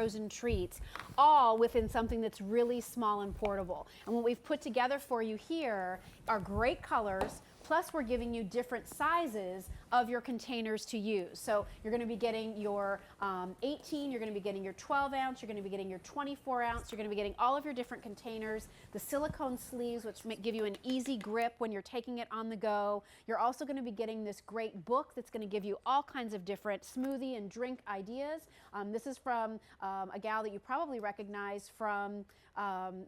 frozen treats, all within something that's really small and portable. And what we've put together for you here are great colors, plus we're giving you different sizes of your containers to use. So you're going to be getting your 18, you're going to be getting your 12 ounce, you're going to be getting your 24 ounce, you're going to be getting all of your different containers, the silicone sleeves, which give you an easy grip when you're taking it on the go. You're also going to be getting this great book that's going to give you all kinds of different smoothie and drink ideas. This is from a gal that you probably recognize from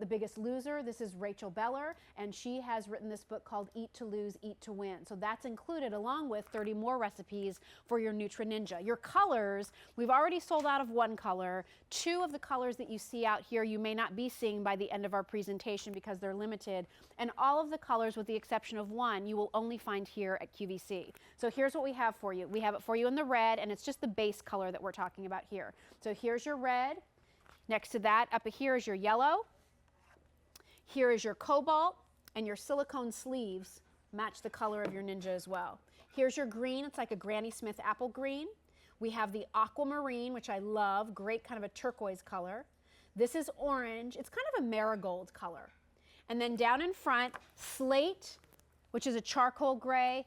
The Biggest Loser. This is Rachel Beller, and she has written this book called Eat to Lose, Eat to Win. So that's included along with 30 more recipes for your Nutra Ninja. Your colors, we've already sold out of one color. 2 of the colors that you see out here you may not be seeing by the end of our presentation because they're limited. And all of the colors, with the exception of 1, you will only find here at QVC. So here's what we have for you. We have it for you in the red, and it's just the base color that we're talking about here. So here's your red. Next to that, up here is your yellow. Here is your cobalt, and your silicone sleeves match the color of your Ninja as well. Here's your green. It's like a Granny Smith apple green. We have the aquamarine, which I love, great kind of a turquoise color. This is orange. It's kind of a marigold color. And then down in front, slate, which is a charcoal gray.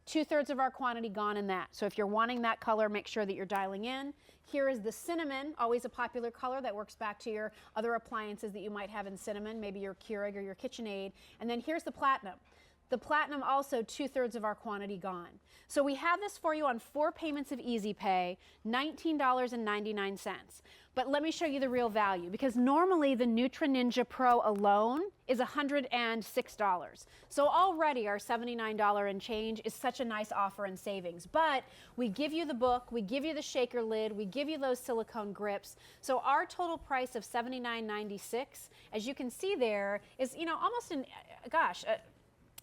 2/3 of our quantity gone in that. So if you're wanting that color, make sure that you're dialing in. Here is the cinnamon, always a popular color that works back to your other appliances that you might have in cinnamon, maybe your Keurig or your KitchenAid. And then here's the platinum. The platinum also 2/3 of our quantity gone. So we have this for you on 4 payments of Easy Pay, $19.99. But let me show you the real value, because normally the Nutra Ninja Pro alone is $106. So already our $79 and change is such a nice offer and savings. But we give you the book, we give you the shaker lid, we give you those silicone grips. So our total price of $79.96, as you can see there, is, you know, almost an, gosh,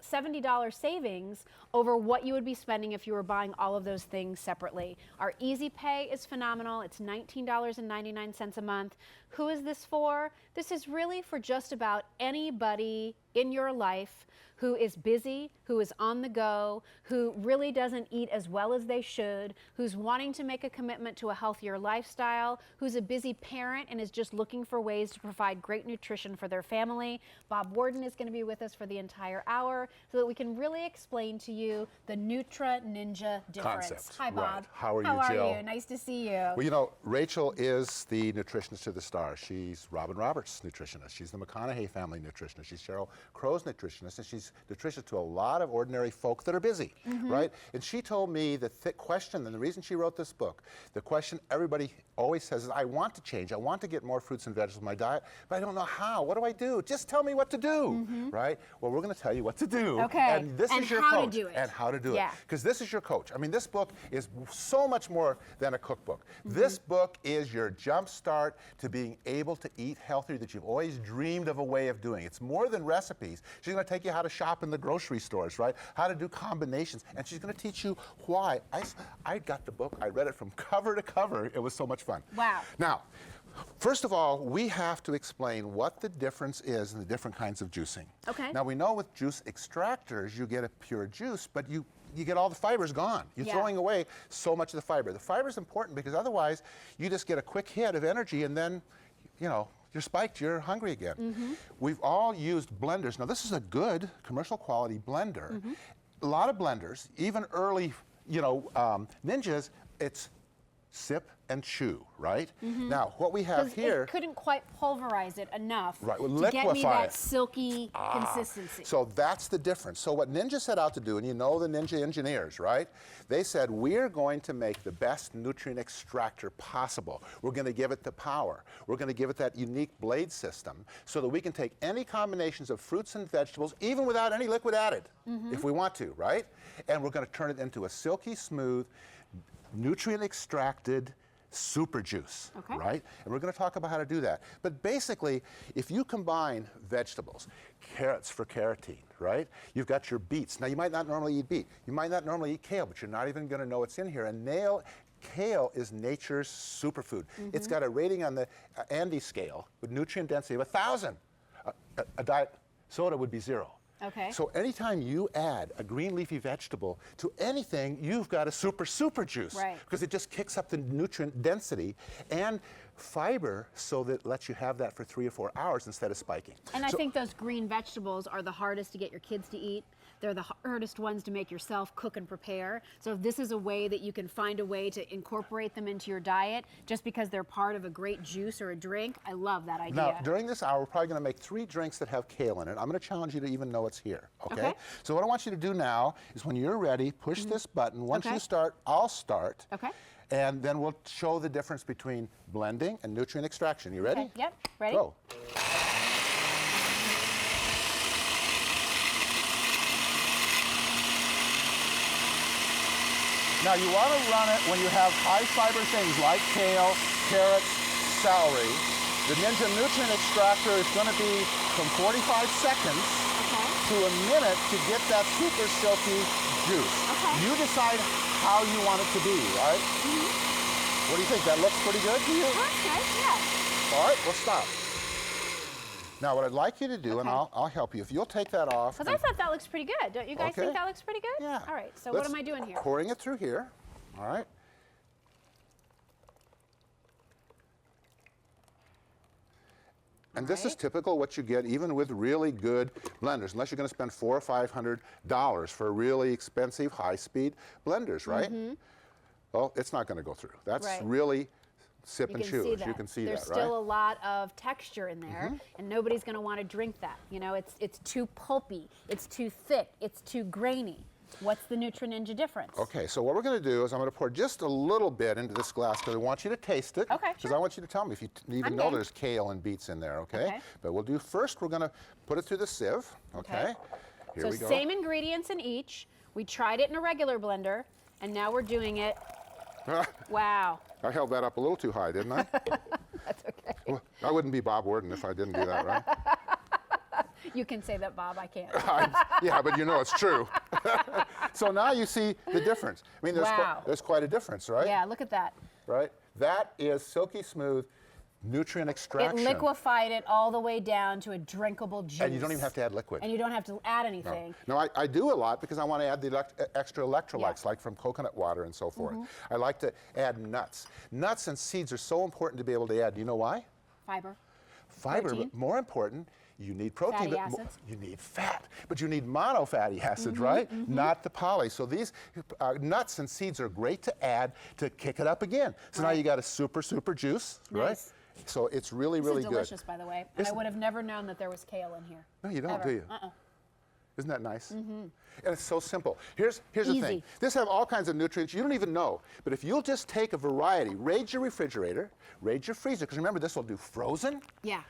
$70 savings over what you would be spending if you were buying all of those things separately. Our Easy Pay is phenomenal. It's $19.99 a month. Who is this for? This is really for just about anybody in your life who is busy, who is on the go, who really doesn't eat as well as they should, who's wanting to make a commitment to a healthier lifestyle, who's a busy parent and is just looking for ways to provide great nutrition for their family. Bob Warden is going to be with us for the entire hour so that we can really explain to you the Nutra Ninja difference. Concept. Hi, Bob. Right. How are you, Jill? Jill? How are you? Nice to see you. Well, you know, Rachel is the nutritionist to the stars. She's Robin Roberts' nutritionist. She's the McConaughey family nutritionist. She's Sheryl Crow's nutritionist, and she's nutritionist to a lot of ordinary folk that are busy, right? And she told me the question, and the reason she wrote this book, the question everybody always says is, I want to change. I want to get more fruits and vegetables in my diet, but I don't know how. What do I do? Just tell me what to do, right? Well, we're going to tell you what to do. Okay. And this is your coach. And how to do it. Because this is your coach. I mean, this book is so much more than a cookbook. This book is your jump start to being able to eat healthier that you've always dreamed of a way of doing. It's more than recipes. She's going to take you how to shop in the grocery stores, right? How to do combinations. And she's going to teach you why. I got the book. I read it from cover to cover. It was so much fun. Wow. Now, first of all, we have to explain what the difference is in the different kinds of juicing. Okay. Now, we know with juice extractors, you get a pure juice, but you get all the fibers gone. You're throwing away so much of the fiber. The fiber is important because otherwise you just get a quick hit of energy and then, you know, you're spiked, you're hungry again. We've all used blenders. Now, this is a good commercial quality blender. A lot of blenders, even early, you know, Ninjas, it's sip and chew, right? Now, what we have here... It couldn't quite pulverize it enough to get me that silky consistency. So that's the difference. So what Ninja set out to do, and you know the Ninja engineers, right? They said, we're going to make the best nutrient extractor possible. We're going to give it the power. We're going to give it that unique blade system so that we can take any combinations of fruits and vegetables, even without any liquid added, if we want to, right? And we're going to turn it into a silky smooth, nutrient extracted super juice, right? And we're going to talk about how to do that. But basically, if you combine vegetables, carrots for carotene, right? You've got your beets. Now, you might not normally eat beet. You might not normally eat kale, but you're not even going to know what's in here. And kale is nature's superfood. It's got a rating on the Andes scale with nutrient density of 1,000. A diet soda would be 0. Okay. So anytime you add a green leafy vegetable to anything, you've got a super juice. Right. Because it just kicks up the nutrient density. And fiber so that it lets you have that for 3 or 4 hours instead of spiking. And I think those green vegetables are the hardest to get your kids to eat. They're the hardest ones to make yourself cook and prepare. So if this is a way that you can find a way to incorporate them into your diet just because they're part of a great juice or a drink, I love that idea. Now, during this hour, we're probably going to make 3 drinks that have kale in it. I'm going to challenge you to even know it's here, okay? So what I want you to do now is when you're ready, push this button. Once you start, I'll start. Okay. And then we'll show the difference between blending and nutrient extraction. You ready? Okay. Yep, ready. Go. Now you want to run it when you have high fiber things like kale, carrots, celery. The Ninja Nutrient Extractor is going to be from 45 seconds to a minute to get that super silky juice. You decide how you want it to be, right? What do you think? That looks pretty good to you? That's nice, yeah. All right, we'll stop. Now what I'd like you to do, and I'll help you, if you'll take that off. Because I thought that looks pretty good. Don't you guys think that looks pretty good? Yeah. All right, so what am I doing here? Pouring it through here, all right? And this is typical what you get even with really good blenders, unless you're going to spend $400 or $500 for really expensive high-speed blenders, right? Well, it's not going to go through. That's really sip and chew. You can see There's that, right? still a lot of texture in there, and nobody's going to want to drink that. You know, it's too pulpy, it's too thick, it's too grainy. What's the Nutri-Ninja difference? Okay, so what we're going to do is I'm going to pour just a little bit into this glass because I want you to taste it. Okay, because I want you to tell me if you even know there's kale and beets in there, okay? But we'll do first, we're going to put it through the sieve, okay? Here we go. Same ingredients in each. We tried it in a regular blender, and now we're doing it. Wow. I held that up a little too high, didn't I? That's okay. Well, I wouldn't be Bob Worden if I didn't do that, right? You can say that, Bob. I can't. Yeah, but you know it's true. So now you see the difference. I mean, there's quite a difference, right? Yeah, look at that. Right? That is silky smooth nutrient extraction. It liquefied it all the way down to a drinkable juice. And you don't even have to add liquid. And you don't have to add anything. No, I do a lot because I want to add the extra electrolytes, like from coconut water and so forth. I like to add nuts. Nuts and seeds are so important to be able to add. Do you know why? Fiber. Fiber, Protein. but more important, you need protein. Fatty acids. You need fat, but you need mono fatty acids, right? Not the poly. So these nuts and seeds are great to add to kick it up again. So now you got a super, super juice, right? So it's really, really good. This is delicious, by the way. And I would have never known that there was kale in here. No, you don't, Ever. do you? Isn't that nice? And it's so simple. Here's the thing. This have all kinds of nutrients you don't even know. But if you'll just take a variety, raid your refrigerator, raid your freezer, because remember this will do frozen. Yeah.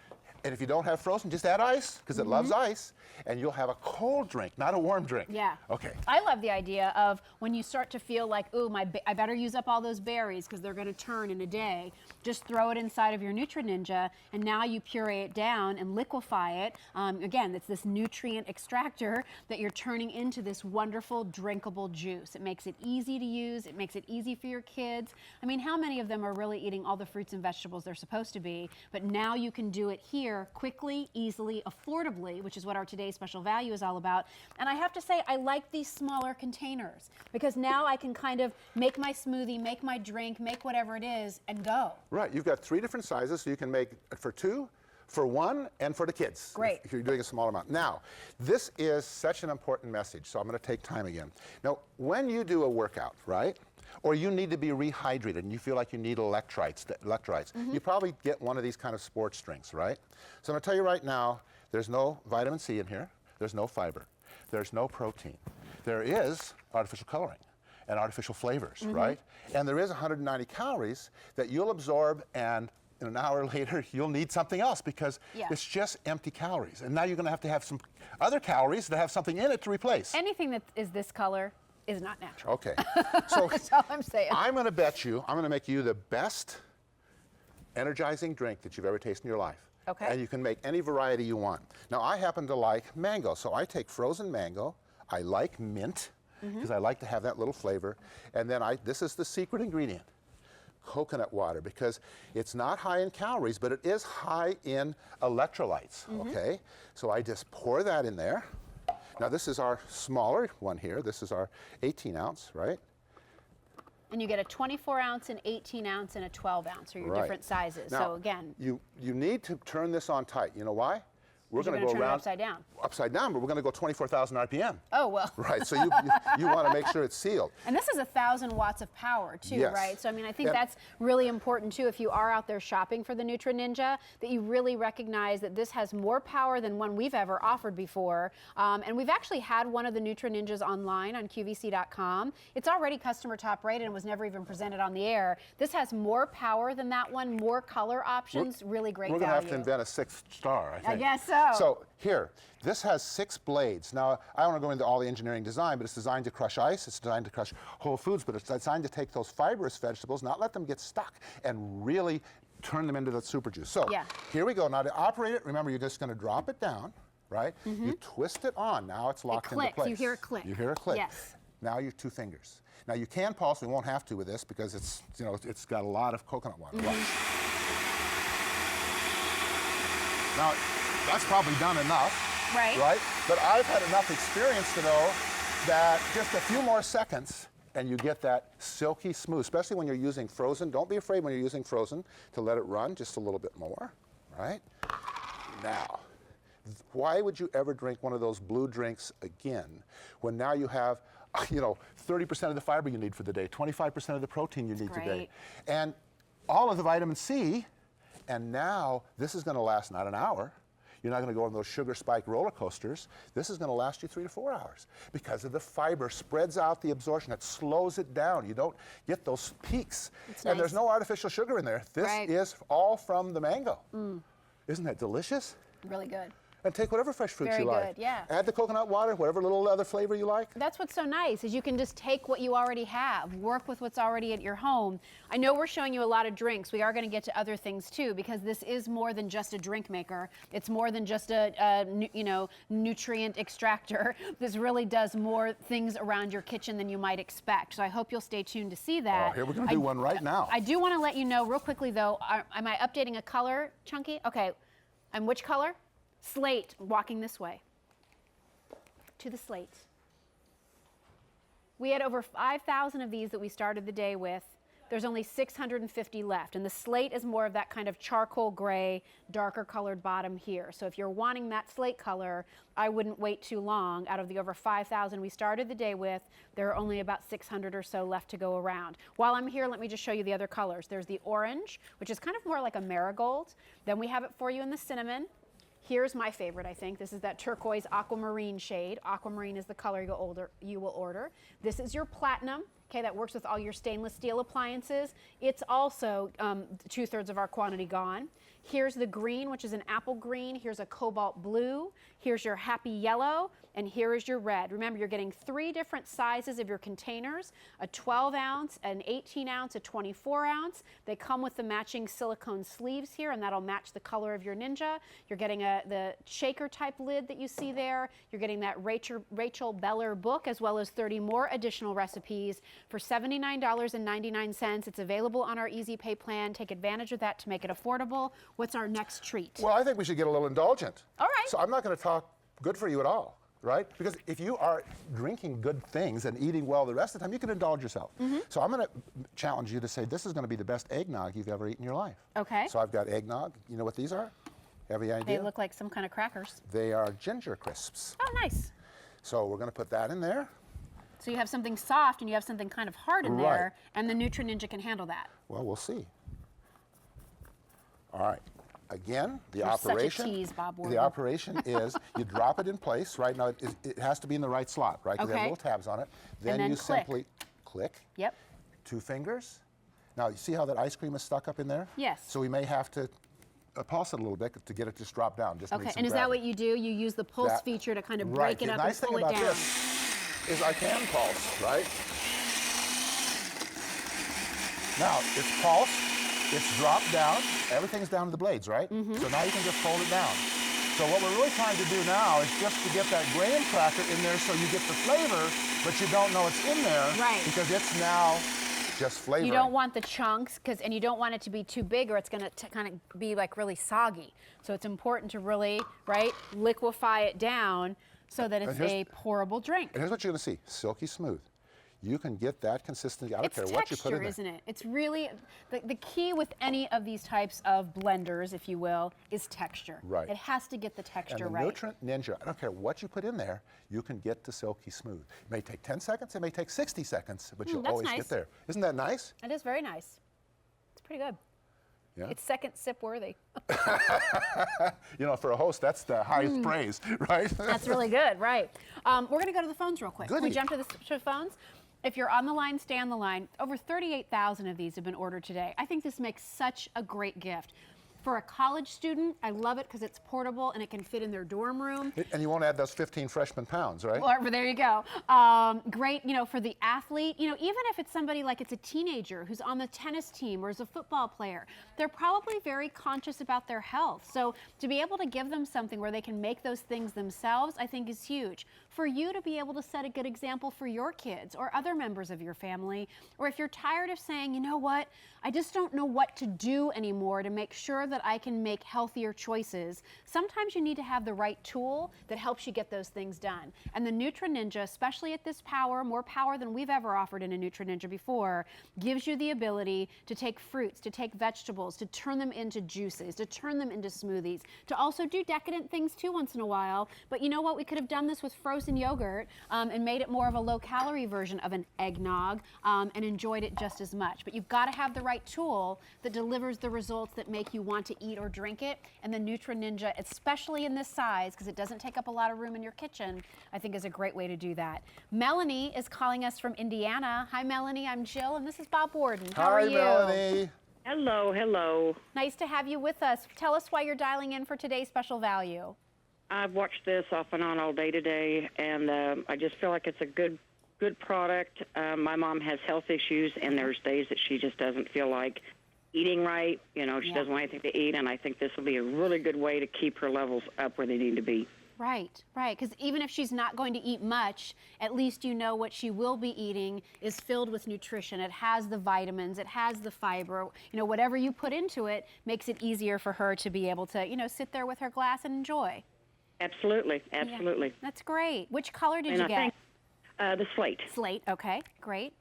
And if you don't have frozen, just add ice, because it loves ice, and you'll have a cold drink, not a warm drink. Yeah. Okay. I love the idea of when you start to feel like, ooh, I better use up all those berries because they're going to turn in a day. Just throw it inside of your Nutri-Ninja, and now you puree it down and liquefy it. Again, it's this nutrient extractor that you're turning into this wonderful drinkable juice. It makes it easy to use. It makes it easy for your kids. I mean, how many of them are really eating all the fruits and vegetables they're supposed to be? But now you can do it here quickly, easily, affordably, which is what our today's special value is all about. And I have to say, I like these smaller containers because now I can kind of make my smoothie, make my drink, make whatever it is, and go. Right. You've got 3 different sizes, so you can make for 2, for 1, and for the kids. Great. If you're doing a small amount. Now, this is such an important message, so I'm going to take time again. Now, when you do a workout, right? Or you need to be rehydrated and you feel like you need electrolytes. You probably get one of these kind of sports drinks, right? So I'm going to tell you right now, there's no vitamin C in here. There's no fiber. There's no protein. There is artificial coloring and artificial flavors, right? And there is 190 calories that you'll absorb, and in an hour later, you'll need something else because it's just empty calories. And now you're going to have some other calories that have something in it to replace. Anything that is this color is not natural. Okay. So that's all I'm saying. I'm going to bet you, I'm going to make you the best energizing drink that you've ever tasted in your life. Okay. And you can make any variety you want. Now, I happen to like mango, so I take frozen mango. I like mint, because I like to have that little flavor. And then this is the secret ingredient, coconut water, because it's not high in calories, but it is high in electrolytes, okay? So I just pour that in there. Now, this is our smaller one here. This is our 18 ounce, right? And you get a 24-ounce, an 18-ounce, and a 12-ounce, or your Right. different sizes. Now, So again, you need to turn this on tight. You know why? We're you're going to going go to turn it around upside down. upside down, but we're going to go 24,000 RPM. Oh, well. Right, so you want to make sure it's sealed. And this is 1,000 watts of power too, Yes. right? So I mean, I think And- that's really important too if you are out there shopping for the Nutra Ninja, that you really recognize that this has more power than one we've ever offered before. And we've actually had one of the Nutra Ninjas online on QVC.com. It's already customer top rated and was never even presented on the air. This has more power than that one, more color options, really great We're value. going to have to invent a 6th star, I think. I guess so. So here, this has 6 blades. Now, I don't want to go into all the engineering design, but it's designed to crush ice, it's designed to crush whole foods, but it's designed to take those fibrous vegetables, not let them get stuck, and really turn them into the super juice. So Yeah. here we go. Now to operate it, remember you're just going to drop it down, right? You twist it on. Now it's locked into clicks. place. You hear a click. You hear a click. Yes. Now your 2 fingers. Now you can pulse. We won't have to with this because it's, you know, it's got a lot of coconut water. Watch. Now that's probably done enough. Right. Right? But I've had enough experience to know that just a few more seconds and you get that silky smooth, especially when you're using frozen. Don't be afraid when you're using frozen to let it run just a little bit more, right? Now, why would you ever drink one of those blue drinks again when now you have, you know, 30% of the fiber you need for the day, 25% of the protein you need today, great. and all of the vitamin C, and now this is going to last not an hour. You're not going to go on those sugar spike roller coasters. This is going to last you 3 to 4 hours because of the fiber spreads out the absorption. It slows it down. You don't get those peaks. It's and there's nice. no artificial sugar in there. This Right. is all from the mango. Isn't that delicious? Really good. And take whatever fresh fruits Very you like. good, yeah. Add the coconut water, whatever little other flavor you like. That's what's so nice is you can just take what you already have, work with what's already at your home. I know we're showing you a lot of drinks. We are going to get to other things too because this is more than just a drink maker. It's more than just a nutrient extractor. This really does more things around your kitchen than you might expect. So I hope you'll stay tuned to see that. Oh, here we're going to do one right now. I do want to let you know real quickly though, am I updating a color, Chunky? Okay, and which color? Slate, walking this way to the slate. We had over 5,000 of these that we started the day with. There's only 650 left, and the slate is more of that kind of charcoal gray, darker colored bottom here. So if you're wanting that slate color, I wouldn't wait too long. Out of the over 5,000 we started the day with, there are only about 600 or so left to go around. While I'm here, let me just show you the other colors. There's the orange, which is kind of more like a marigold. Then we have it for you in the cinnamon. Here's my favorite, I think. This is that turquoise aquamarine shade. Aquamarine is the color you will order. This is your platinum. Okay, that works with all your stainless steel appliances. It's also 2/3 of our quantity gone. Here's the green, which is an apple green. Here's a cobalt blue. Here's your happy yellow. And here is your red. Remember, you're getting 3 different sizes of your containers, a 12-ounce, an 18-ounce, a 24-ounce. They come with the matching silicone sleeves here, and that'll match the color of your Ninja. You're getting the shaker type lid that you see there. You're getting that Rachel Beller book, as well as 30 more additional recipes for $79.99. It's available on our Easy Pay plan. Take advantage of that to make it affordable. What's our next treat? Well, I think we should get a little indulgent. All right. So I'm not going to talk good for you at all, right? Because if you are drinking good things and eating well the rest of the time, you can indulge yourself. So I'm going to challenge you to say this is going to be the best eggnog you've ever eaten in your life. Okay. So I've got eggnog. You know what these are? Have any idea? They look like some kind of crackers. They are ginger crisps. Oh, nice. So we're going to put that in there. So you have something soft and you have something kind of hard in Right. there, and the Nutra Ninja can handle that. Well, we'll see. All right. Again, the You're such a operation. tease, Bob The Warden. operation is you drop it in place. Right now, it has to be in the right slot, right? Because they have Okay. little tabs on it. Then then you click. simply click. Yep. 2 fingers. Now, you see how that ice cream is stuck up in there? Yes. So we may have to pulse it a little bit to get it to drop down. Just Okay, need some and is that gravity. what you do? You use the pulse That- feature to kind of Right. break it The up nice and pull thing it about down. this is I can pulse, right? Now, it's pulsed, it's dropped down, everything's down to the blades, right? So now you can just fold it down. So what we're really trying to do now is just to get that graham cracker in there so you get the flavor, but you don't know it's in there. Right. Because it's now just flavoring. You don't want the chunks, and you don't want it to be too big or it's going to kind of be like really soggy. So it's important to really, right, liquefy it down so that it's here's- a pourable drink. And here's what you're going to see, silky smooth. you can get that consistency. I don't care It's what you put in there. texture, isn't it? It's really, the key with any of these types of blenders, if you will, is texture. Right. It has to get the texture And the right. Nutrient Ninja, I don't care what you put in there, you can get to silky smooth. It may take 10 seconds, it may take 60 seconds, but you'll that's always nice. get there. Isn't that nice? It is very nice. It's pretty good. Yeah. It's second sip worthy. You know, for a host, that's the highest praise, right? That's really good, right. We're going to go to the phones real quick. Can we Goody. jump to the phones? If you're on the line, stay on the line. Over 38,000 of these have been ordered today. I think this makes such a great gift. For a college student, I love it because it's portable and it can fit in their dorm room. And you won't add those 15 freshman pounds, right? Or there you go. Great, you know, for the athlete, you know, even if it's somebody like it's a teenager who's on the tennis team or is a football player, they're probably very conscious about their health. So to be able to give them something where they can make those things themselves, I think is huge. For you to be able to set a good example for your kids or other members of your family, or if you're tired of saying, you know what, I just don't know what to do anymore to make sure that I can make healthier choices. Sometimes you need to have the right tool that helps you get those things done. And the Nutra Ninja, especially at this power, more power than we've ever offered in a Nutra Ninja before, gives you the ability to take fruits, to take vegetables, to turn them into juices, to turn them into smoothies, to also do decadent things too once in a while. But you know what? We could have done this with frozen yogurt and made it more of a low-calorie version of an eggnog and enjoyed it just as much. But you've got to have the right tool that delivers the results that make you want to eat or drink it. And the Nutra Ninja, especially in this size, because it doesn't take up a lot of room in your kitchen, I think is a great way to do that. Melanie is calling us from Indiana. Hi, Melanie. I'm Jill, and this is Bob Warden. How are you? Hi, Melanie. Hello, hello. Nice to have you with us. Tell us why you're dialing in for today's special value. I've watched this off and on all day today, and I just feel like it's a good product. My mom has health issues, and there's days that she just doesn't feel like eating right. You know, she doesn't want anything to eat, and I think this will be a really good way to keep her levels up where they need to be. Right, right. Because even if she's not going to eat much, at least you know what she will be eating is filled with nutrition. It has the vitamins, it has the fiber. You know, whatever you put into it makes it easier for her to be able to, you know, sit there with her glass and enjoy. Absolutely, absolutely. Yeah, that's great. Which color did And you I get? think the slate. Slate, okay, great.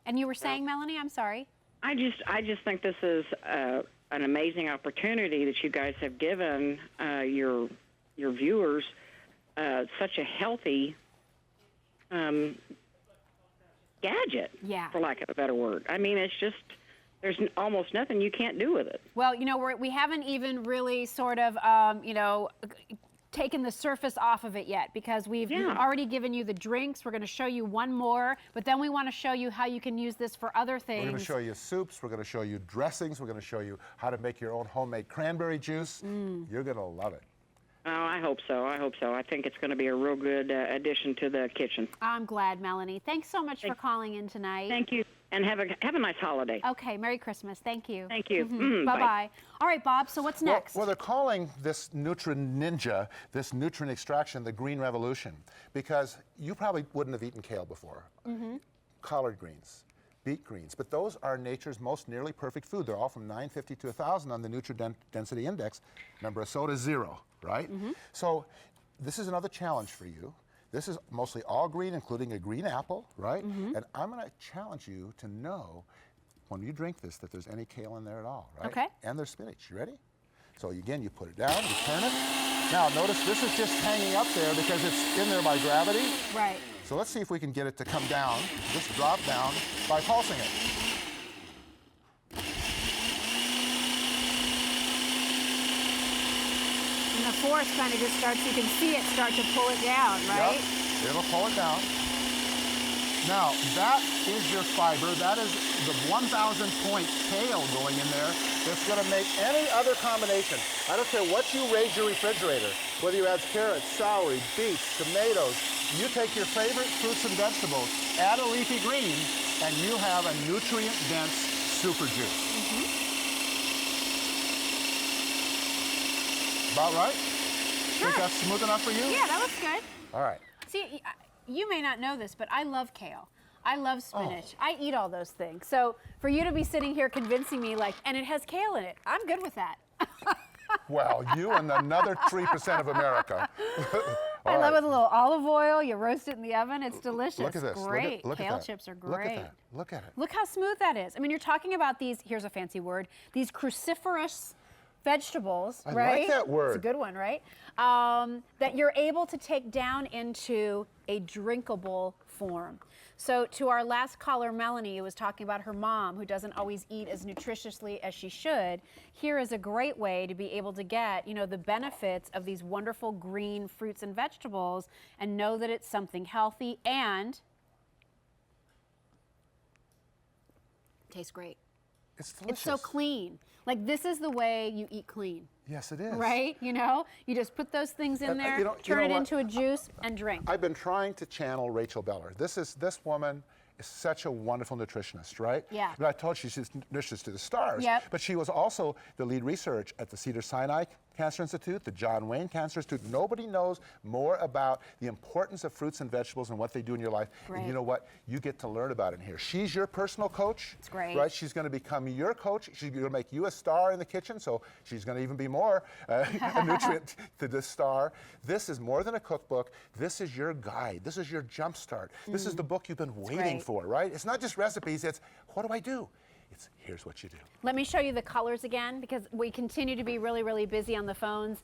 And you were saying, Melanie, I'm sorry? I just think this is an amazing opportunity that you guys have given your viewers such a healthy gadget, for lack of a better word. I mean, it's just, there's almost nothing you can't do with it. Well, you know, we haven't even really sort of, you know, taken the surface off of it yet, because we've already given you the drinks. We're going to show you one more, but then we want to show you how you can use this for other things. We're going to show you soups. We're going to show you dressings. We're going to show you how to make your own homemade cranberry juice. You're going to love it. Oh, I hope so. I hope so. I think it's going to be a real good addition to the kitchen. I'm glad, Melanie. Thanks so much for calling in tonight. Thank you, and have a nice holiday. Okay, Merry Christmas. Thank you. Thank you. Bye-bye. All right, Bob, so what's next? Well, they're calling this Nutra Ninja, this nutrient extraction, the green revolution, because you probably wouldn't have eaten kale before. Collard greens, beet greens, but those are nature's most nearly perfect food. They're all from 950 to 1,000 on the Nutri-Density Index. Remember, a soda is 0, right? So this is another challenge for you. This is mostly all green, including a green apple, right? And I'm going to challenge you to know when you drink this that there's any kale in there at all, right? Okay. And there's spinach. You ready? So again, you put it down, you turn it. Now notice this is just hanging up there because it's in there by gravity. Right. So let's see if we can get it to come down, just drop down by pulsing it. And the force kind of just starts, you can see it start to pull it down, right? Yep, it'll pull it down. Now, that is your fiber. That is the 1,000-point kale going in there that's going to make any other combination. I don't care what you raise your refrigerator, whether you add carrots, celery, beets, tomatoes. You take your favorite fruits and vegetables, add a leafy green, and you have a nutrient-dense super juice. About right? Sure. Think that's smooth enough for you? Yeah, that looks good. All right. See, you may not know this, but I love kale. I love spinach. I eat all those things. So for you to be sitting here convincing me, like, and it has kale in it, I'm good with that. Well, you and another 3% of America. I All love it right. with a little olive oil. You roast it in the oven. It's delicious. Look at this. Great. Look at Kale that. chips are great. Look at that. Look at it. Look how smooth that is. I mean, you're talking about these, here's a fancy word, these cruciferous vegetables, I right? like that word. It's a good one, right? That you're able to take down into a drinkable form. So to our last caller, Melanie, who was talking about her mom who doesn't always eat as nutritiously as she should, here is a great way to be able to get, you know, the benefits of these wonderful green fruits and vegetables and know that it's something healthy and tastes great. It's delicious. It's so clean. Like, this is the way you eat clean. Yes, it is. Right? You know, you just put those things in And, there, you know turn it what? into a juice, and drink. I've been trying to channel Rachel Beller. This woman is such a wonderful nutritionist, right? Yeah. But I told you she's nutritionist to the stars. Yep. But she was also the lead research at the Cedars-Sinai Cancer Institute, the John Wayne Cancer Institute. Nobody knows more about the importance of fruits and vegetables and what they do in your life. Great. And you know what? You get to learn about it in here. She's your personal coach. It's great. Right? She's going to become your coach. She's going to make you a star in the kitchen, so she's going to even be more a nutrient to this star. This is more than a cookbook. This is your guide. This is your jump start. This is the book you've been waiting great. for, right? It's not just recipes. It's what do I do? It's here's what you do. Let me show you the colors again because we continue to be really, really busy on the phones.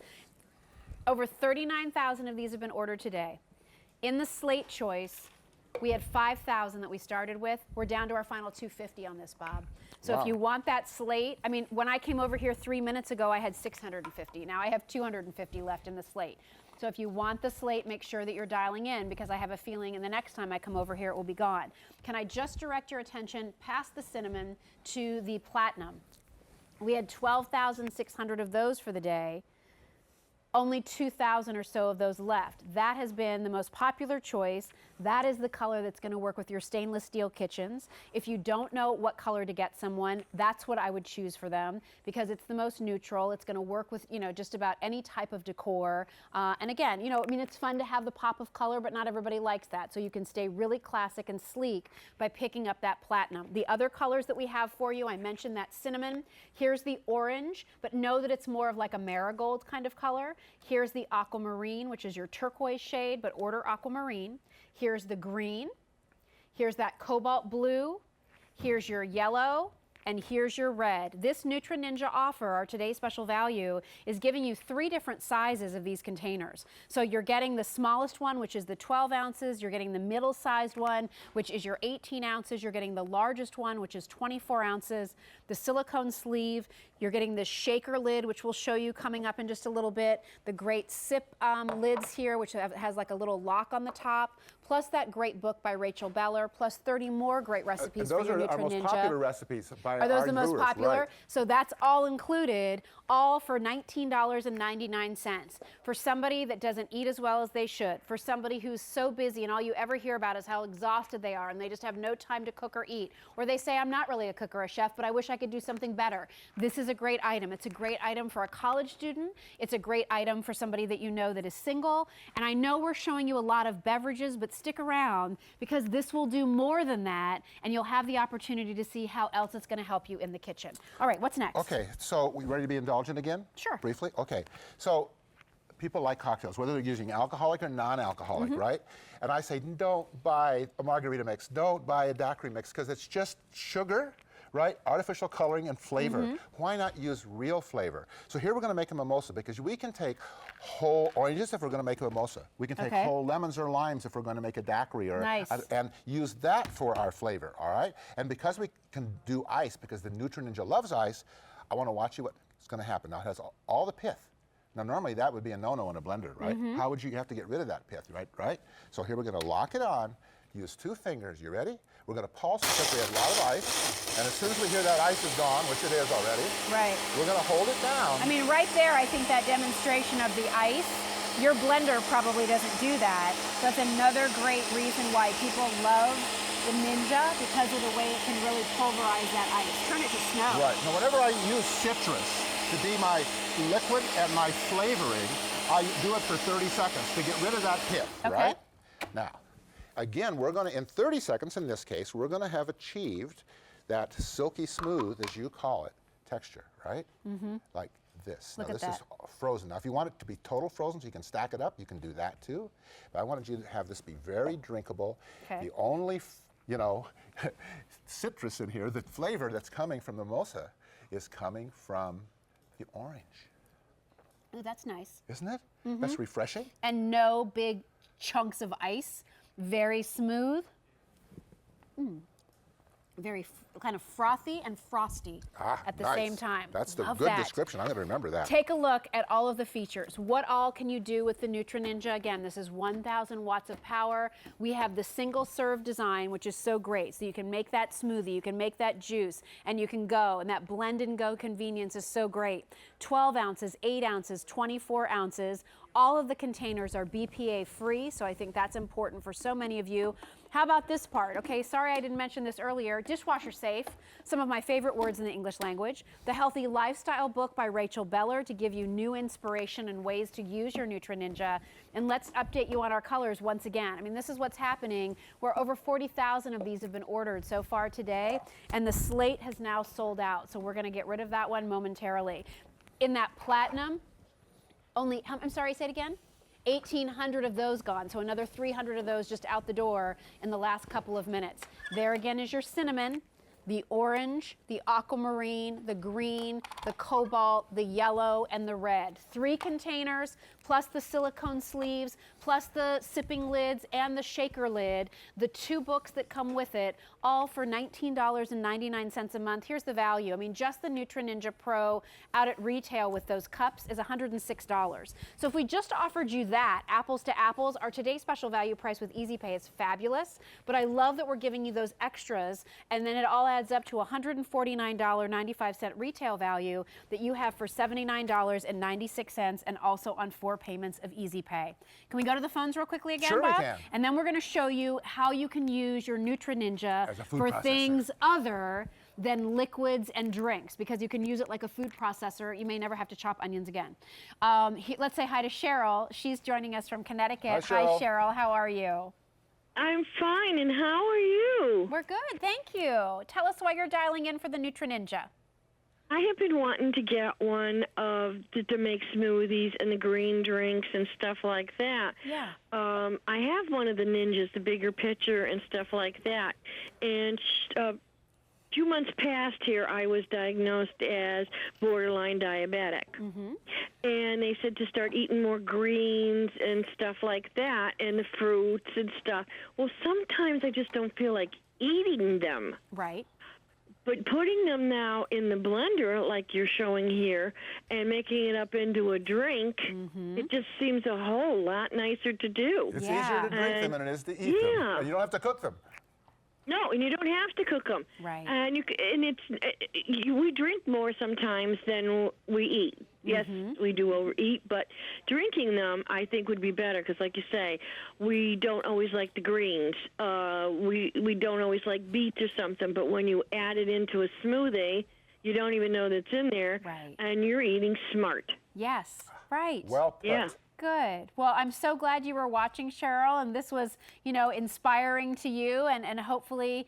Over 39,000 of these have been ordered today. In the slate choice, we had 5,000 that we started with. We're down to our final 250 on this, Bob. So Wow. if you want that slate, I mean, when I came over here 3 minutes ago, I had 650. Now I have 250 left in the slate. So if you want the slate, make sure that you're dialing in because I have a feeling the next time I come over here, it will be gone. Can I just direct your attention past the cinnamon to the platinum? We had 12,600 of those for the day. Only 2,000 or so of those left. That has been the most popular choice. That is the color that's going to work with your stainless steel kitchens. If you don't know what color to get someone, that's what I would choose for them because it's the most neutral. It's going to work with, you know, just about any type of decor. And again, you know, I mean, it's fun to have the pop of color, but not everybody likes that. So you can stay really classic and sleek by picking up that platinum. The other colors that we have for you, I mentioned that cinnamon. Here's the orange, but know that it's more of like a marigold kind of color. Here's the aquamarine, which is your turquoise shade, but order aquamarine. Here's the green. Here's that cobalt blue. Here's your yellow. And here's your red. This Nutra Ninja offer, our today's special value, is giving you 3 different sizes of these containers. So you're getting the smallest one, which is the 12 ounces. You're getting the middle-sized one, which is your 18 ounces. You're getting the largest one, which is 24 ounces. The silicone sleeve. You're getting the shaker lid, which we'll show you coming up in just a little bit. The great sip lids here, which has like a little lock on the top. Plus that great book by Rachel Beller. Plus 30 more great recipes for your Nutra Ninja. Those are our most popular recipes by Are those our the most brewers, popular? right. So that's all included, all for $19.99. For somebody that doesn't eat as well as they should, for somebody who's so busy and all you ever hear about is how exhausted they are and they just have no time to cook or eat, or they say, I'm not really a cook or a chef, but I wish I could do something better. This is a great item. It's a great item for a college student. It's a great item for somebody that you know that is single. And I know we're showing you a lot of beverages, but stick around because this will do more than that and you'll have the opportunity to see how else it's going to help you in the kitchen. All right, what's next? Okay, so we ready to be indulgent again? Sure. Briefly? Okay. So people like cocktails, whether they're using alcoholic or non-alcoholic, right? And I say, don't buy a margarita mix, don't buy a daiquiri mix, because it's just sugar, right? Artificial coloring and flavor. Why not use real flavor? So here we're going to make a mimosa because we can take whole oranges if we're going to make a mimosa. We can take whole lemons or limes if we're going to make a daiquiri or and use that for our flavor, all right? And because we can do ice, because the Nutra Ninja loves ice, I want to watch you what's going to happen. Now it has all the pith. Now normally that would be a no-no in a blender, right? How would you have to get rid of that pith, right? So here we're going to lock it on. Use 2 fingers. You ready? We're going to pulse because we have a lot of ice. And as soon as we hear that ice is gone, which it is already, we're going to hold it down. I mean, right there, I think that demonstration of the ice, your blender probably doesn't do that. That's another great reason why people love the Ninja because of the way it can really pulverize that ice. Turn it to snow. Right. Now, whenever I use citrus to be my liquid and my flavoring, I do it for 30 seconds to get rid of that pith, right? Now, again, we're going to, in 30 seconds in this case, we're going to have achieved that silky smooth, as you call it, texture, right? Like this. Look now, at this is frozen. Now, if you want it to be total frozen so you can stack it up, you can do that too. But I wanted you to have this be very drinkable. Okay. The only, you know, citrus in here, the flavor that's coming from the mimosa is coming from the orange. Ooh, that's nice. Isn't it? That's refreshing. And no big chunks of ice. Very smooth. Very kind of frothy and frosty at the nice. same time. That's the Love good that. description. I'm going to remember that. Take a look at all of the features. What all can you do with the Nutra Ninja? Again, this is 1,000 watts of power. We have the single serve design, which is so great. So you can make that smoothie, you can make that juice, and you can go. And that blend and go convenience is so great. 12 ounces, 8 ounces, 24 ounces. All of the containers are BPA free, so I think that's important for so many of you. How about this part? Okay, sorry I didn't mention this earlier. Dishwasher safe, some of my favorite words in the English language. The Healthy Lifestyle book by Rachel Beller to give you new inspiration and ways to use your Nutra Ninja. And let's update you on our colors once again. I mean, this is what's happening. Where over 40,000 of these have been ordered so far today, and the slate has now sold out. So we're gonna get rid of that one momentarily. In that platinum, only, I'm sorry, say it again? 1,800 of those gone, so another 300 of those just out the door in the last couple of minutes. There again is your cinnamon, the orange, the aquamarine, the green, the cobalt, the yellow, and the red. 3 containers, plus the silicone sleeves, plus the sipping lids and the shaker lid, the 2 books that come with it, all for $19.99 a month. Here's the value. I mean, just the Nutra Ninja Pro out at retail with those cups is $106. So if we just offered you that, apples to apples, our today's special value price with Easy Pay is fabulous, but I love that we're giving you those extras, and then it all adds up to $149.95 retail value that you have for $79.96 and also on 4 payments of Easy Pay. Can we go to the phones real quickly again, Sure we Bob? can. And then we're going to show you how you can use your Nutra Ninja As a food for processor. things other than liquids and drinks, because you can use it like a food processor. You may never have to chop onions again. Let's say hi to Cheryl. She's joining us from Connecticut. Hi, Cheryl. Hi, Cheryl. How are you? I'm fine, and how are you? We're good, thank you. Tell us why you're dialing in for the Nutra Ninja. I have been wanting to get one to make smoothies and the green drinks and stuff like that. Yeah. I have one of the Ninjas, the bigger pitcher and stuff like that. And a few months past here, I was diagnosed as borderline diabetic. And they said to start eating more greens and stuff like that, and the fruits and stuff. Well, sometimes I just don't feel like eating them. Right. But putting them now in the blender, like you're showing here, and making it up into a drink, it just seems a whole lot nicer to do. It's Yeah. easier to drink them than it is to eat them. Yeah. And you don't have to cook them. No, and you don't have to cook them. Right. And we drink more sometimes than we eat. Yes, we do overeat, but drinking them, I think, would be better because, like you say, we don't always like the greens. We don't always like beets or something, but when you add it into a smoothie, you don't even know that's in there, Right. and you're eating smart. Yes, right. Well put. Yeah. Good. Well, I'm so glad you were watching, Cheryl, and this was, inspiring to you and hopefully,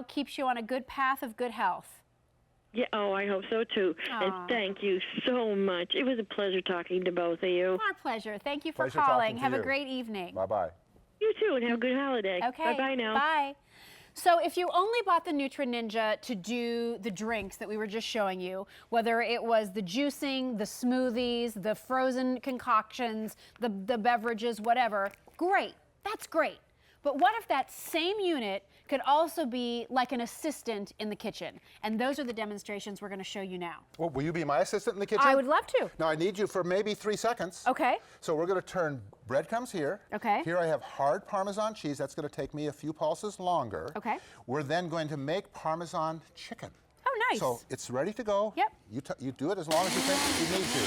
keeps you on a good path of good health. Yeah, oh, I hope so, too. Aw. And thank you so much. It was a pleasure talking to both of you. Our pleasure. Thank you for Pleasure calling. talking to Have a you. great evening. Bye-bye. You too, and have a good holiday. Okay. Bye-bye now. Bye. So if you only bought the Nutra Ninja to do the drinks that we were just showing you, whether it was the juicing, the smoothies, the frozen concoctions, the beverages, whatever, great. That's great. But what if that same unit could also be like an assistant in the kitchen? And those are the demonstrations we're going to show you now. Well, will you be my assistant in the kitchen? I would love to. Now, I need you for maybe 3 seconds. Okay. So we're going to turn breadcrumbs here. Okay. Here I have hard Parmesan cheese. That's going to take me a few pulses longer. Okay. We're then going to make Parmesan chicken. Oh, nice. So it's ready to go. Yep. You do it as long as you think you need to.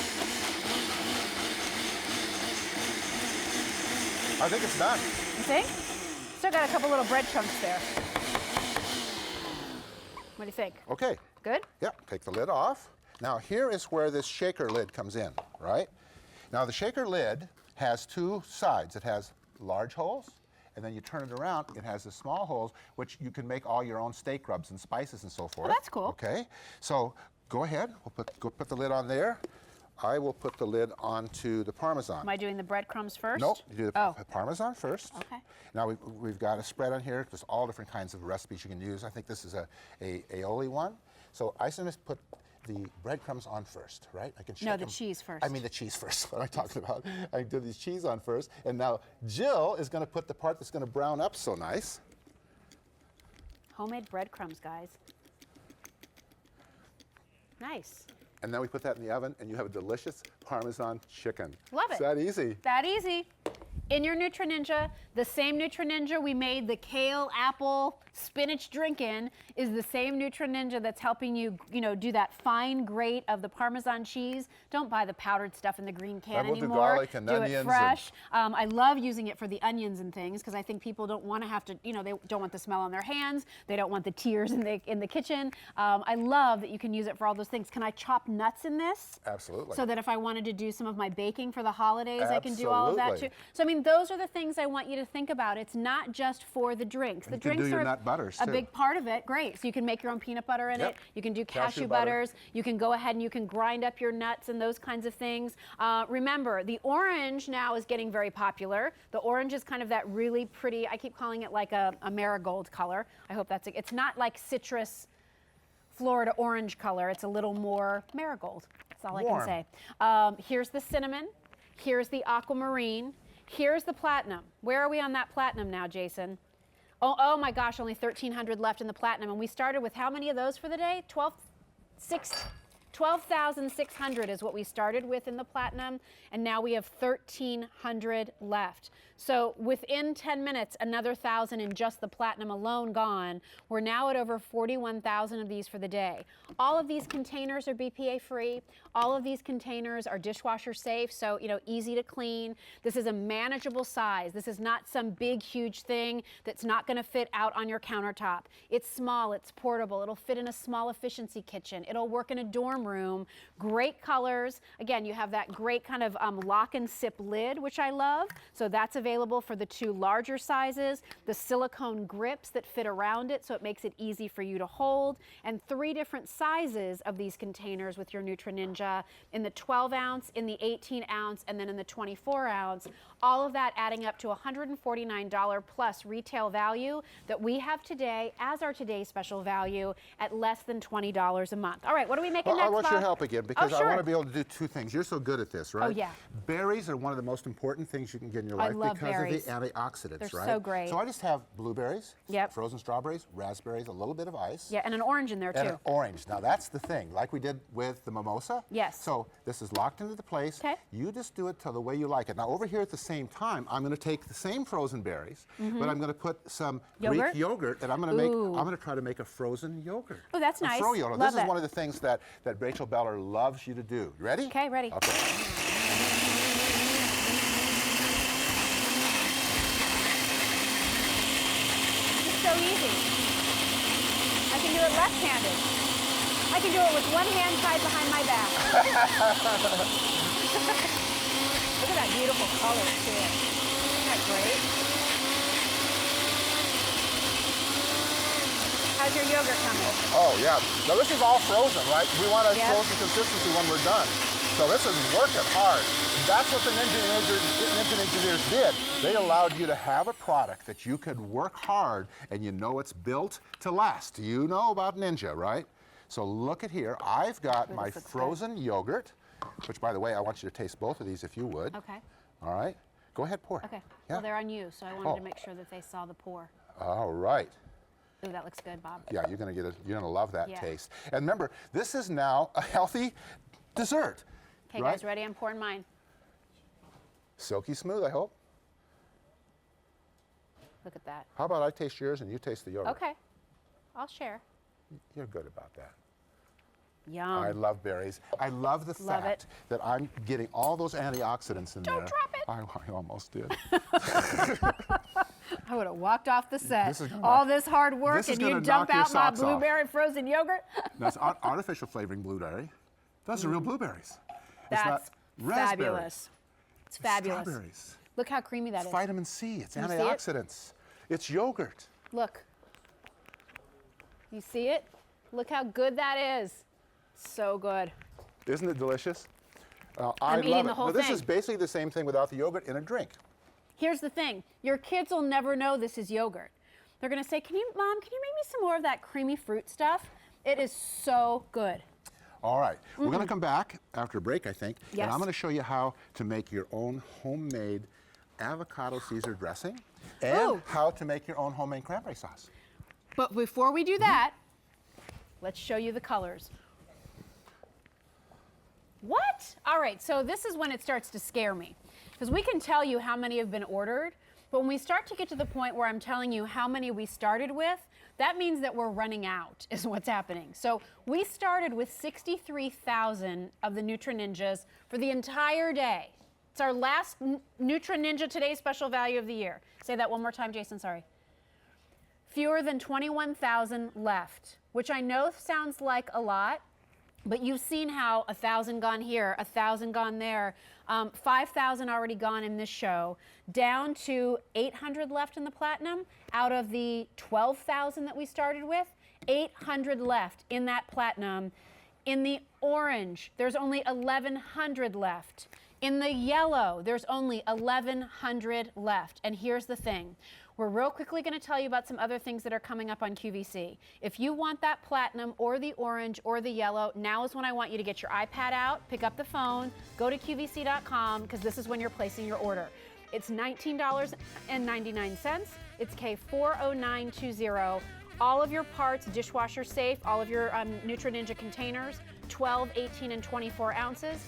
I think it's done. You think? Still got a couple little bread chunks there. What do you think? Okay. Good? Yep, take the lid off. Now here is where this shaker lid comes in, right? Now the shaker lid has 2 sides. It has large holes, and then you turn it around, it has the small holes, which you can make all your own steak rubs and spices and so forth. that's cool. Okay, so go ahead, go put the lid on there. I will put the lid onto the Parmesan. Am I doing the breadcrumbs first? Nope, you do the Parmesan first. Okay. Now we've got a spread on here. There's all different kinds of recipes you can use. I think this is a aioli one. So I just put the breadcrumbs on first, right? I can shake No, the them. cheese first. I mean the cheese first. What am I talking about? I do these cheese on first, and now Jill is going to put the part that's going to brown up so nice. Homemade breadcrumbs, guys. Nice. And then we put that in the oven, and you have a delicious Parmesan chicken. Love it. It's that easy. That easy. In your Nutra Ninja, the same Nutra Ninja we made the kale, apple, spinach drink in is the same Nutra Ninja that's helping you, do that fine grate of the Parmesan cheese. Don't buy the powdered stuff in the green can We'll do anymore. garlic and do onions it and- fresh. I love using it for the onions and things because I think people don't want to have to, they don't want the smell on their hands. They don't want the tears in the kitchen. I love that you can use it for all those things. Can I chop nuts in this? Absolutely. So that if I wanted to do some of my baking for the holidays, I can do all of that Absolutely. too. So I mean, those are the things I want you to think about. It's not just for the drinks. The You can drinks do your are nut butters, a too. big part of it. Great. So you can make your own peanut butter in Yep. it. You can do Cashew cashew butter. butters. You can go ahead and you can grind up your nuts and those kinds of things. Remember, the orange now is getting very popular. The orange is kind of that really pretty, I keep calling it like a marigold color. I hope that's it. It's not like citrus Florida orange color. It's a little more marigold. That's all I Warm. can say. Here's the cinnamon. Here's the aquamarine. Here's the platinum. Where are we on that platinum now, Jason? Oh my gosh, only 1,300 left in the platinum. And we started with how many of those for the day? 12,600 is what we started with in the platinum. And now we have 1,300 left. So within 10 minutes, another 1,000 in just the platinum alone gone. We're now at over 41,000 of these for the day. All of these containers are BPA free. All of these containers are dishwasher safe, so easy to clean. This is a manageable size. This is not some big, huge thing that's not going to fit out on your countertop. It's small, it's portable. It'll fit in a small efficiency kitchen. It'll work in a dorm room. Great colors. Again, you have that great kind of lock and sip lid, which I love. So that's available for the two larger sizes. The silicone grips that fit around it, so it makes it easy for you to hold. And 3 different sizes of these containers with your Nutra Ninja in the 12 ounce, in the 18 ounce, and then in the 24 ounce. All of that adding up to $149 plus retail value that we have today as our today's special value at less than $20 a month. All right, what are we making Well, next, I want your Bob? help again because I sure. want to be able to do 2 things. You're so good at this, right? Oh, yeah. Berries are one of the most important things you can get in your I life love because berries. of the antioxidants, They're right? so great. So I just have blueberries, Yep. frozen strawberries, raspberries, a little bit of ice. Yeah, and an orange in there And too. an orange. Now that's the thing, like we did with the mimosa. Yes. So this is locked into the place. Okay. You just do it to the way you like it. Now over here at the same time, I'm going to take the same frozen berries, but I'm going to put some Yogurt? Greek yogurt, and I'm going to make. Ooh. I'm going to try to make a frozen yogurt. Oh, that's A nice. froyo. Love This is that. one of the things that Rachel Beller loves you to do. You ready? Okay, ready. Okay. It's so easy. I can do it left-handed. I can do it with one hand tied behind my back. Look at that beautiful color too. Isn't that great? How's your yogurt coming? Oh yeah. Now this is all frozen, right? We want a Yep. frozen consistency when we're done. So this is working hard. That's what the Ninja engineers did. They allowed you to have a product that you could work hard and you know it's built to last. You know about Ninja, right? So look at here. I've got Ooh, my this looks good. frozen yogurt, which by the way, I want you to taste both of these if you would. Okay. All right. Go ahead, pour. Okay. Yeah. Well, they're on you, so I wanted Oh. to make sure that they saw the pour. All right. Ooh, that looks good, Bob. Yeah, you're gonna love that Yeah. taste. And remember, this is now a healthy dessert. Okay, right? guys, ready? I'm pouring mine. Silky smooth, I hope. Look at that. How about I taste yours and you taste the yogurt? Okay. I'll share. You're good about that. Yum. I love berries. I love the Love fact it. that I'm getting all those antioxidants in there. Don't drop it. I almost did. I would have walked off the set. This is gonna All knock- this hard work this is and you gonna dump knock your out my socks off. blueberry frozen yogurt? That's artificial flavoring blueberry. Those are real blueberries. That's it's not raspberry. fabulous. It's fabulous. Strawberries. Look how creamy that It's is. vitamin C. It's You see it? antioxidants. It's yogurt. Look. You see it? Look how good that is. So good. Isn't it delicious? I'm eating love the it. whole Now, this thing. is basically the same thing without the yogurt in a drink. Here's the thing. Your kids will never know this is yogurt. They're going to say, Mom, can you make me some more of that creamy fruit stuff? It is so good. All right, we're going to come back after a break, I think, Yes. and I'm going to show you how to make your own homemade avocado Caesar dressing and Ooh. how to make your own homemade cranberry sauce. But before we do that, let's show you the colors. What? All right, so this is when it starts to scare me. Because we can tell you how many have been ordered, but when we start to get to the point where I'm telling you how many we started with, that means that we're running out, is what's happening. So we started with 63,000 of the Nutra Ninjas for the entire day. It's our last Nutra Ninja Today special value of the year. Say that one more time, Jason, sorry. Fewer than 21,000 left, which I know sounds like a lot, but you've seen how 1,000 gone here, 1,000 gone there, 5,000 already gone in this show, down to 800 left in the platinum out of the 12,000 that we started with, 800 left in that platinum. In the orange, there's only 1,100 left. In the yellow, there's only 1,100 left. And here's the thing. We're real quickly going to tell you about some other things that are coming up on QVC. If you want that platinum or the orange or the yellow, now is when I want you to get your iPad out, pick up the phone, go to QVC.com, because this is when you're placing your order. It's $19.99. It's K40920. All of your parts, dishwasher safe, all of your Nutra Ninja containers, 12, 18, and 24 ounces.